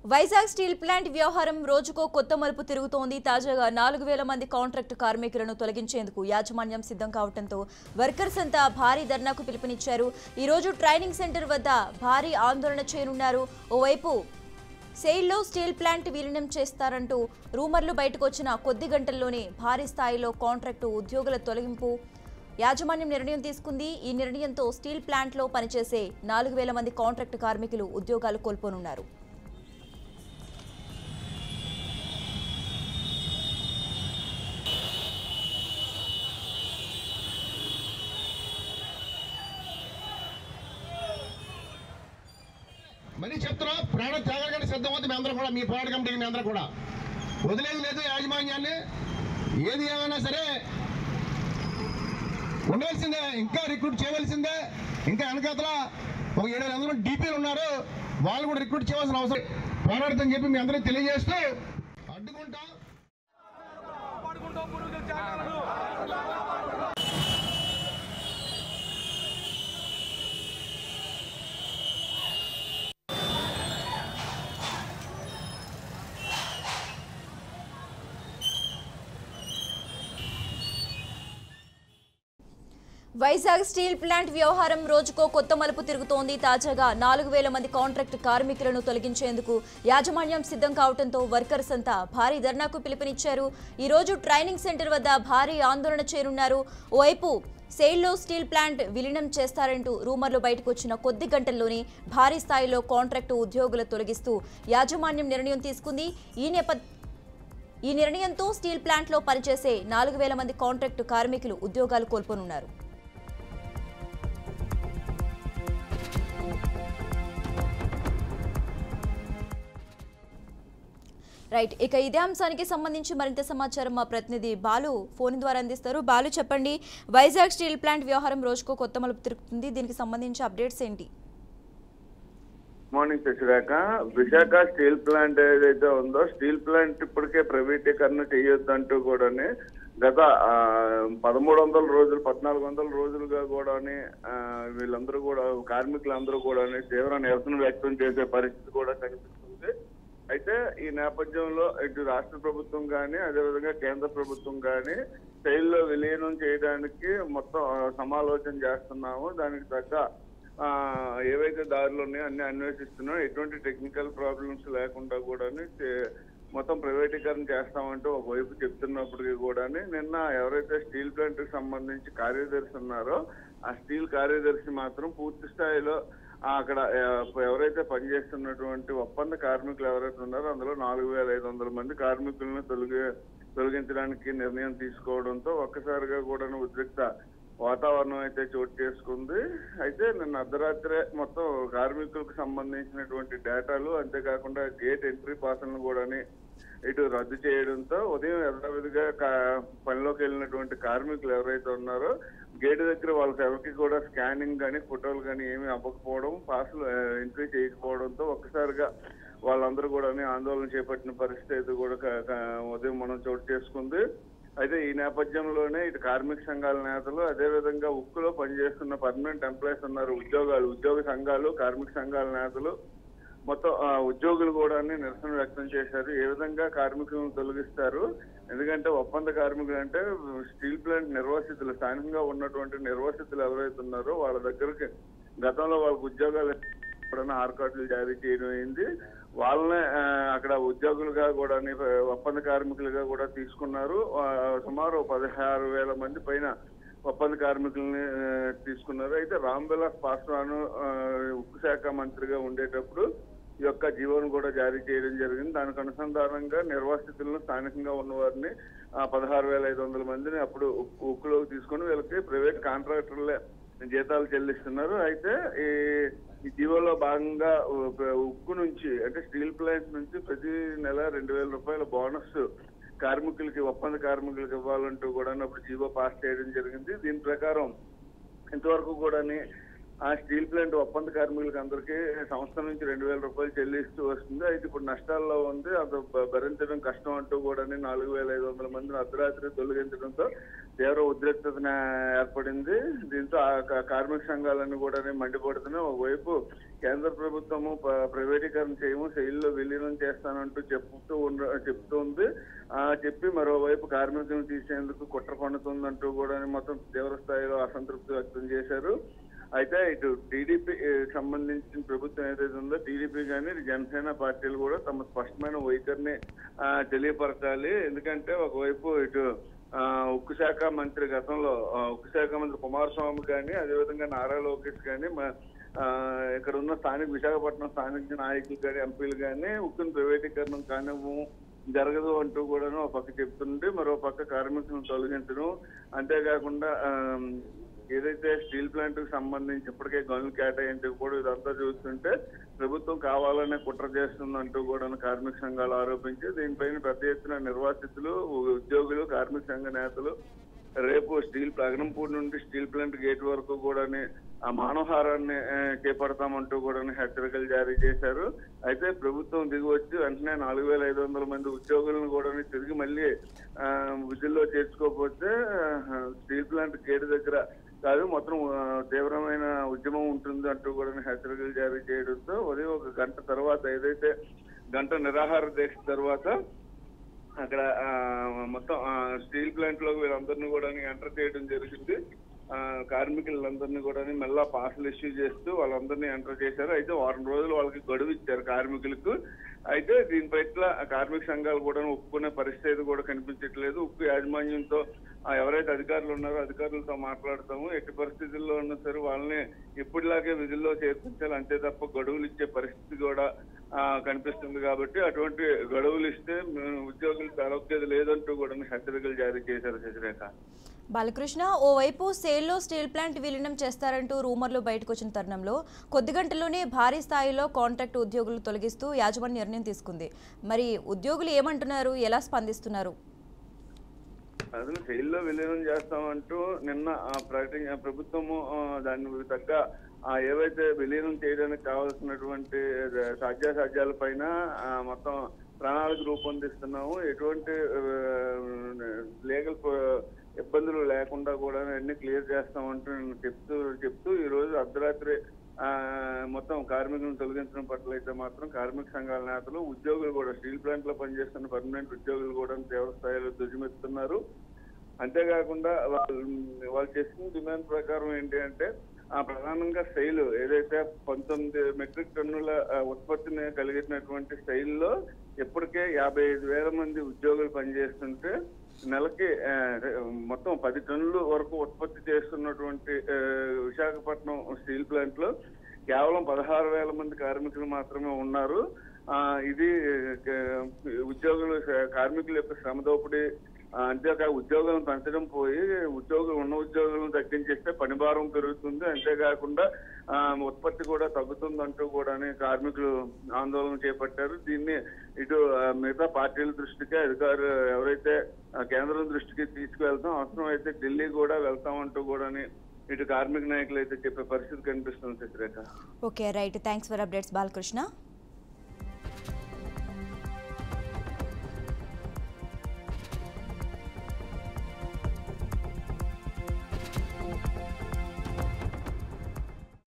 Vizag steel plant వ్యవహారం రోజుకో కొత్త మలుపు తిరుగుతోంది. తాజాగా 4000 మంది కాంట్రాక్ట్ కార్మికులను తొలగించేందుకు యాజమాన్యం సిద్ధం కావడంతో వర్కర్స్ అంతా భారీ ధర్నాకు పిలుపునిచ్చారు. ఈ రోజు ట్రైనింగ్ సెంటర్ వద్ద భారీ ఆందోళన చేయనున్నారు. ఓవైపు సెయిల్లో స్టీల్ ప్లాంట్ విలీనం చేస్తారంటూ రూమర్లు బయటకు వచ్చిన కొద్ది గంటల్లోనే భారీ స్థాయిలో కాంట్రాక్టు ఉద్యోగుల తొలగింపు యాజమాన్యం నిర్ణయం తీసుకుంది. ఈ నిర్ణయంతో స్టీల్ ప్లాంట్లో పనిచేసే 4000 మంది కాంట్రాక్ట్ కార్మికులు ఉద్యోగాలు కోల్పోనున్నారు. మరీ చెప్తున్నా ప్రాణ త్యాగానికి సిద్ధమవుతుంది. మీ అందరూ కూడా, మీ పోరాట కమిటీకి మీ అందరూ కూడా వదిలేదు లేదు. యాజమాన్యాన్ని ఏది ఏమైనా సరే ఉండవలసిందే, ఇంకా రిక్రూట్ చేయవలసిందే. ఇంకా వెనకాతల ఒక 700 మంది డీపీలు ఉన్నారు, వాళ్ళు కూడా రిక్రూట్ చేయవలసిన అవసరం పోరాడతామని చెప్పి మీ అందరికీ తెలియజేస్తూ అడ్డుకుంటా వైజాగ్ స్టీల్ ప్లాంట్ వ్యవహారం రోజుకో కొత్త మలుపు తిరుగుతోంది. తాజాగా 4000 మంది కాంట్రాక్ట్ కార్మికులను తొలగించేందుకు యాజమాన్యం సిద్ధం కావడంతో వర్కర్స్ అంతా భారీ ధర్నాకు పిలుపునిచ్చారు. ఈ రోజు ట్రైనింగ్ సెంటర్ వద్ద భారీ ఆందోళన చేయనున్నారు. ఓవైపు సెయిల్లో స్టీల్ ప్లాంట్ విలీనం చేస్తారంటూ రూమర్లు బయటకు వచ్చిన కొద్ది గంటల్లోనే భారీ స్థాయిలో కాంట్రాక్టు ఉద్యోగులు తొలగిస్తూ యాజమాన్యం నిర్ణయం తీసుకుంది. ఈ నిర్ణయంతో స్టీల్ ప్లాంట్లో పనిచేసే 4000 మంది కాంట్రాక్టు కార్మికులు ఉద్యోగాలు కోల్పోనున్నారు. రైట్, ఇక ఇదే అంశానికి సంబంధించి మరింత సమాచారం మా ప్రతినిధి బాలు ఫోన్ ద్వారా అందిస్తారు. బాలు, చెప్పండి, వైజాగ్ స్టీల్ ప్లాంట్ వ్యవహారం రోజుకో కొత్త మలుపు తిరుగుతుంది. దీనికి సంబంధించి అప్డేట్స్ ఏంటి? Morning Shashirekha, Visakha steel plant ఏదైతే ఉందో స్టీల్ ప్లాంట్ ఇప్పటికే ప్రైవేటీకరణ చేయొద్దంటూ కూడా గత 1300 రోజులు 1400 రోజులుగా కూడా వీళ్ళందరూ కూడా కార్మికులందరూ కూడా తీవ్ర నిరసన వ్యక్తం చేసే పరిస్థితి కూడా కనిపిస్తుంది. అయితే ఈ నేపథ్యంలో ఇటు రాష్ట్ర ప్రభుత్వం కానీ అదేవిధంగా కేంద్ర ప్రభుత్వం కానీ సెయిల్లో విలీనం చేయడానికి మొత్తం సమాలోచన చేస్తున్నాము. దానికి తగ్గ ఏవైతే దారులు ఉన్నాయో అన్ని అన్వేషిస్తున్నాం. ఎటువంటి టెక్నికల్ ప్రాబ్లమ్స్ లేకుండా కూడా మొత్తం ప్రైవేటీకరణ చేస్తామంటూ ఒకవైపు చెప్తున్నప్పటికీ కూడా నిన్న ఎవరైతే స్టీల్ ప్లాంట్ కి సంబంధించి కార్యదర్శి ఉన్నారో ఆ స్టీల్ కార్యదర్శి మాత్రం పూర్తి స్థాయిలో అక్కడ ఎవరైతే పనిచేస్తున్నటువంటి ఒప్పంద కార్మికులు ఎవరైతే ఉన్నారో అందులో 4500 మంది కార్మికులను తొలగించడానికి నిర్ణయం తీసుకోవడంతో ఒక్కసారిగా కూడా ఉద్రిక్త వాతావరణం అయితే చోటు చేసుకుంది. అయితే నిన్న అర్ధరాత్రే మొత్తం కార్మికులకు సంబంధించినటువంటి డేటాలు, అంతేకాకుండా గేట్ ఎంట్రీ పాస్లను కూడా ఇటు రద్దు చేయడంతో ఉదయం యథావిధిగా పనిలోకి వెళ్ళినటువంటి కార్మికులు ఎవరైతే ఉన్నారో గేటు దగ్గర వాళ్ళకి ఎవరికి కూడా స్కానింగ్ కానీ ఫోటోలు కానీ ఏమీ అవ్వకపోవడం, పాసులు ఎంట్రీ చేయకపోవడంతో ఒక్కసారిగా వాళ్ళందరూ కూడా ఆందోళన చేపట్టిన పరిస్థితి అయితే కూడా ఉదయం మనం చోటు చేసుకుంది. అయితే ఈ నేపథ్యంలోనే ఇటు కార్మిక సంఘాల నేతలు అదేవిధంగా ఉక్కులో పనిచేస్తున్న పర్మనెంట్ ఎంప్లాయీస్ ఉన్నారు, ఉద్యోగ సంఘాలు, కార్మిక సంఘాల నేతలు మొత్తం ఉద్యోగులు కూడా నిరసన వ్యక్తం చేశారు. ఏ విధంగా కార్మికులను తొలగిస్తారు, ఎందుకంటే ఒప్పంద కార్మికులు అంటే స్టీల్ ప్లాంట్ నిర్వాసితులు, స్థానికంగా ఉన్నటువంటి నిర్వాసితులు ఎవరైతే ఉన్నారో వాళ్ళ దగ్గరికి గతంలో వాళ్ళకి ఉద్యోగాలు కూడా ఆర్కార్డులు జారీ చేయడం అయింది. వాళ్ళనే అక్కడ ఉద్యోగులుగా కూడా ఒప్పంద కార్మికులుగా కూడా తీసుకున్నారు. సుమారు 16,000 మంది పైన ఒప్పంద కార్మికుల్ని తీసుకున్నారు. అయితే రామ్ విలాస్ పాస్వాన్ ఉక్కు శాఖ మంత్రిగా ఉండేటప్పుడు ఈ యొక్క జీవోను కూడా జారీ చేయడం జరిగింది. దానికి అనుసంధానంగా నిర్వాసితులను, స్థానికంగా ఉన్న వారిని 16,500 మందిని అప్పుడు ఉక్కులోకి తీసుకుని వీళ్ళకి ప్రైవేట్ కాంట్రాక్టర్లే జీతాలు చెల్లిస్తున్నారు. అయితే ఈ జీవోలో భాగంగా ఉక్కు నుంచి అంటే స్టీల్ ప్లాంట్ నుంచి ప్రతి నెల 2,000 రూపాయల బోనస్ కార్మికులకి, ఒప్పంద కార్మికులకు ఇవ్వాలంటూ కూడా అప్పుడు జీవో పాస్ చేయడం జరిగింది. దీని ప్రకారం ఇంతవరకు కూడా ఆ స్టీల్ ప్లాంట్ ఒప్పంద కార్మికులకు అందరికీ సంస్థ నుంచి 2,000 రూపాయలు చెల్లిస్తూ వస్తుంది. అయితే ఇప్పుడు నష్టాల్లో ఉంది, అది భరించడం కష్టం అంటూ కూడా 4,500 మందిని అర్ధరాత్రి తొలగించడంతో తీవ్ర ఉద్రిక్తత ఏర్పడింది. దీంతో ఆ కార్మిక సంఘాలన్నీ కూడా మండిపడుతున్నాయి. ఒకవైపు కేంద్ర ప్రభుత్వము ప్రైవేటీకరణ చేయము, శైలిలో విలీనం చేస్తానంటూ చెప్తుంది. చెప్పి మరోవైపు కార్మికులను తీసేందుకు కుట్ర పన్నుతుందంటూ కూడా మొత్తం తీవ్ర స్థాయిలో అసంతృప్తి వ్యక్తం చేశారు. అయితే ఇటు టీడీపీ సంబంధించిన ప్రభుత్వం ఏదైతే ఉందో టీడీపీ కానీ జనసేన పార్టీలు కూడా తమ స్పష్టమైన వైఖరిని తెలియపరచాలి. ఎందుకంటే ఒకవైపు ఇటు ఉక్కు శాఖ మంత్రి గతంలో ఉక్కు శాఖ మంత్రి కుమారస్వామి కానీ అదేవిధంగా నారా లోకేష్ కానీ ఇక్కడ ఉన్న విశాఖపట్నం స్థానిక నాయకులు కానీ ఎంపీలు కానీ ఉక్కును ప్రైవేటీకరణ కానివ్వము జరగదు అంటూ కూడాను ఒక పక్క చెప్తుంటే మరో పక్క కార్మికులను తొలగించడం, అంతేకాకుండా ఏదైతే స్టీల్ ప్లాంట్ కు సంబంధించి ఇప్పటికే గనులు కేటాయించక కూడా ఇదంతా చూస్తుంటే ప్రభుత్వం కావాలనే కుట్ర చేస్తుందంటూ కూడా కార్మిక సంఘాలు ఆరోపించి దీనిపైన పెద్ద ఎత్తున నిర్వాసితులు, ఉద్యోగులు, కార్మిక సంఘ నేతలు రేపు అగనంపూడి నుండి స్టీల్ ప్లాంట్ గేట్ వరకు కూడా ఆ మానవహారాన్ని చేపడతామంటూ కూడా హెచ్చరికలు జారీ చేశారు. అయితే ప్రభుత్వం దిగివచ్చి వెంటనే 4,500 మంది ఉద్యోగులను కూడా తిరిగి మళ్ళీ విధుల్లో చేర్చుకోకపోతే స్టీల్ ప్లాంట్ గేట్ దగ్గర కాదు మొత్తం తీవ్రమైన ఉద్యమం ఉంటుంది అంటూ కూడా హెచ్చరికలు జారీ చేయడంతో ఉదయం 1 గంట తర్వాత ఏదైతే గంట నిరాహార దీక్ష తర్వాత అక్కడ మొత్తం స్టీల్ ప్లాంట్ లో వీళ్ళందరినీ కూడా ఎంటర్ చేయడం జరిగింది. కార్మికులందరినీ కూడా మళ్ళా పాసులు ఇష్యూ చేస్తూ వాళ్ళందరినీ ఎంటర్ చేశారు. అయితే 1 వారం రోజులు వాళ్ళకి గడువు ఇచ్చారు కార్మికులకు. అయితే దీని పట్ల కార్మిక సంఘాలు కూడా ఒప్పుకునే పరిస్థితి కూడా కనిపించట్లేదు. ఉక్కు యాజమాన్యంతో ఎవరైతే అధికారులు ఉన్నారో అధికారులతో మాట్లాడతాము, ఎట్టి పరిస్థితుల్లో ఉన్నా సరే వాళ్ళని ఎప్పటిలాగే విధుల్లో చేర్పించాలి, అంతే తప్ప గడువులు ఇచ్చే పరిస్థితి కూడా కనిపిస్తుంది. కాబట్టి అటువంటి గడువులు ఇస్తే ఉద్యోగులకు ఆరోగ్యత లేదంటూ కూడా హెచ్చరికలు జారీ చేశారు. శశిరేఖ. బాలకృష్ణ, ఓవైపు సేల్లో స్టీల్ ప్లాంట్ విలీనం చేస్తారంటూ రూమర్లు బయటకు వచ్చిన తరుణంలో కొద్ది గంటల్లోనే భారీ స్థాయిలో కాంట్రాక్ట్ ఉద్యోగులు తొలగిస్తూ యాజమాన్యం నిర్ణయం తీసుకుంది. మరి ఉద్యోగులు ఏమంటున్నారు, ఎలా స్పందిస్తున్నారు? అసలు సేల్లో విలీనం చేస్తామంటూ నిన్న ప్రభుత్వము దాన్ని తగ్గ ఏవైతే విలీనం చేయడానికి కావాల్సినటువంటి సాధ్యాసాధ్యాల పైన మొత్తం ప్రణాళిక రూపొందిస్తున్నాము, ఎటువంటి లీగల్ ఇబ్బందులు లేకుండా కూడా అన్ని క్లియర్ చేస్తామంటూ చెప్తూ ఈ రోజు అర్ధరాత్రి మొత్తం కార్మికులను తొలగించడం పట్ల అయితే మాత్రం కార్మిక సంఘాల నేతలు, ఉద్యోగులు కూడా స్టీల్ ప్లాంట్ లో పనిచేస్తున్న పర్మనెంట్ ఉద్యోగులు కూడా తీవ్ర స్థాయిలో ధ్వజమెత్తుతున్నారు. అంతేకాకుండా వాళ్ళు చేసిన డిమాండ్ ప్రకారం ఏంటి అంటే ప్రధానంగా శైలు ఏదైతే 19 మెట్రిక్ టన్నుల ఉత్పత్తిని కలిగినటువంటి శైలిలో ఇప్పటికే 55,000 మంది ఉద్యోగులు పనిచేస్తుంటే నెలకి మొత్తం 10 టన్నుల వరకు ఉత్పత్తి చేస్తున్నటువంటి విశాఖపట్నం స్టీల్ ప్లాంట్ లో కేవలం 16,000 మంది కార్మికులు మాత్రమే ఉన్నారు. ఇది కార్మికుల యొక్క శ్రమ దోపిడీ, అంతేకాక ఉద్యోగులను పెంచడం పోయి ఉన్న ఉద్యోగులను తగ్గించేస్తే పని భారం పెరుగుతుంది, అంతేకాకుండా ఉత్పత్తి కూడా తగ్గుతుందంటూ కూడా కార్మికులు ఆందోళన చేపట్టారు. దీన్ని ఇటు మిగతా పార్టీల దృష్టికి అధికారులు ఎవరైతే కేంద్రం దృష్టికి తీసుకువెళ్తాం, అవసరం అయితే ఢిల్లీ కూడా వెళ్తామంటూ కూడా ఇటు కార్మిక నాయకులు అయితే చెప్పే పరిస్థితి కనిపిస్తుంది. Shashirekha. Okay, right. Thanks for updates Balakrishna.